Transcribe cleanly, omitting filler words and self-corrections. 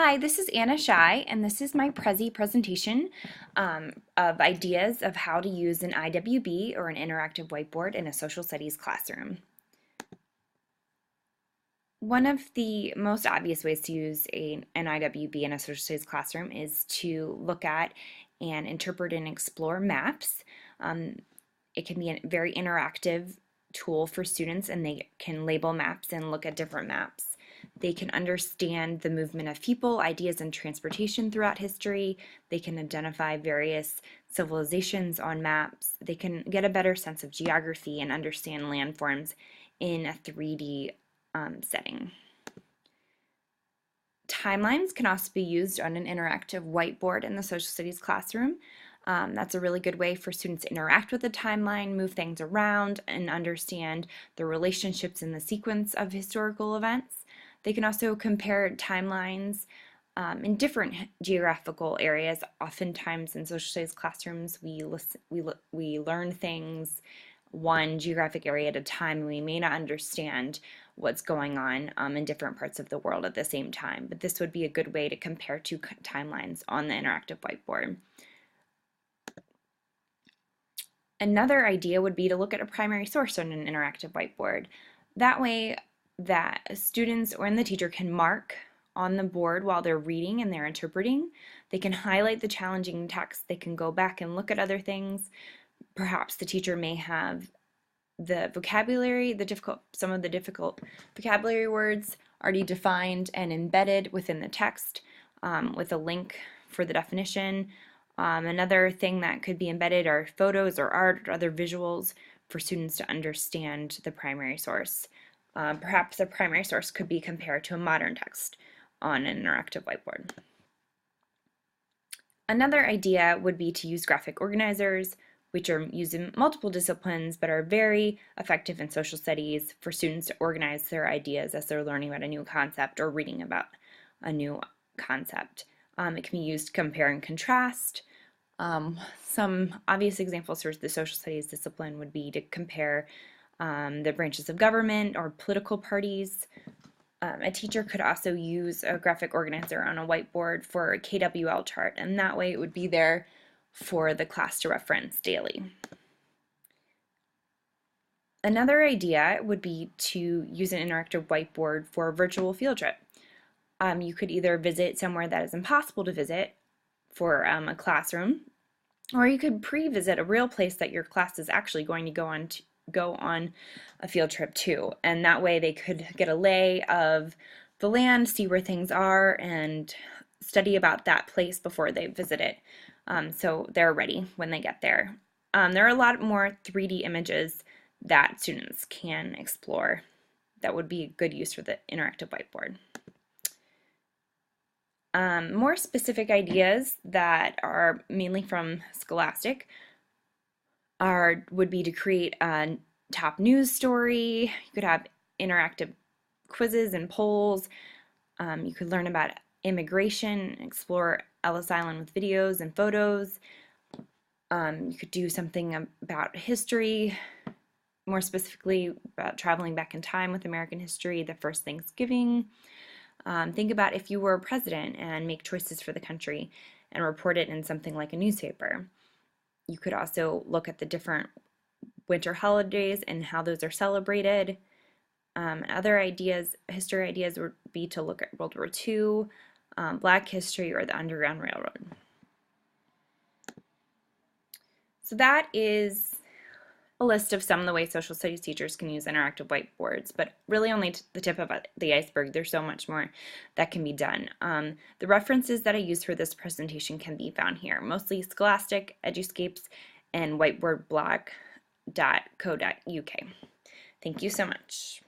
Hi, this is Anna Shai, and this is my Prezi presentation of ideas of how to use an IWB or an interactive whiteboard in a social studies classroom. One of the most obvious ways to use an IWB in a social studies classroom is to look at and interpret and explore maps. It can be a very interactive tool for students, and they can label maps and look at different maps. They can understand the movement of people, ideas, and transportation throughout history. They can identify various civilizations on maps. They can get a better sense of geography and understand landforms in a 3D setting. Timelines can also be used on an interactive whiteboard in the social studies classroom. That's a really good way for students to interact with the timeline, move things around, and understand the relationships in the sequence of historical events. They can also compare timelines in different geographical areas. Oftentimes in social studies classrooms, we learn things one geographic area at a time, and we may not understand what's going on in different parts of the world at the same time. But this would be a good way to compare two timelines on the interactive whiteboard. Another idea would be to look at a primary source on an interactive whiteboard. That way that students or the teacher can mark on the board while they're reading and they're interpreting. They can highlight the challenging text. They can go back and look at other things. Perhaps the teacher may have the vocabulary, some of the difficult vocabulary words already defined and embedded within the text with a link for the definition. Another thing that could be embedded are photos or art or other visuals for students to understand the primary source. Perhaps the primary source could be compared to a modern text on an interactive whiteboard. Another idea would be to use graphic organizers, which are used in multiple disciplines but are very effective in social studies for students to organize their ideas as they're learning about a new concept or reading about a new concept. It can be used to compare and contrast. Some obvious examples for the social studies discipline would be to compare the branches of government or political parties. A teacher could also use a graphic organizer on a whiteboard for a KWL chart, and that way it would be there for the class to reference daily. Another idea would be to use an interactive whiteboard for a virtual field trip. You could either visit somewhere that is impossible to visit for a classroom, or you could pre-visit a real place that your class is actually going to go on a field trip to, and that way they could get a lay of the land, see where things are, and study about that place before they visit it, so they're ready when they get there. There are a lot more 3D images that students can explore that would be a good use for the interactive whiteboard. More specific ideas that are mainly from Scholastic would be to create a top news story. You could have interactive quizzes and polls. You could learn about immigration, explore Ellis Island with videos and photos. You could do something about history, more specifically about traveling back in time with American history, the first Thanksgiving. Think about if you were president and make choices for the country and report it in something like a newspaper. You could also look at the different winter holidays and how those are celebrated. Other ideas, history ideas, would be to look at World War II, Black history, or the Underground Railroad. So that is a list of some of the ways social studies teachers can use interactive whiteboards, but really only the tip of the iceberg. There's so much more that can be done. The references that I used for this presentation can be found here, mostly Scholastic, Eduscapes, and whiteboardblog.co.uk. Thank you so much.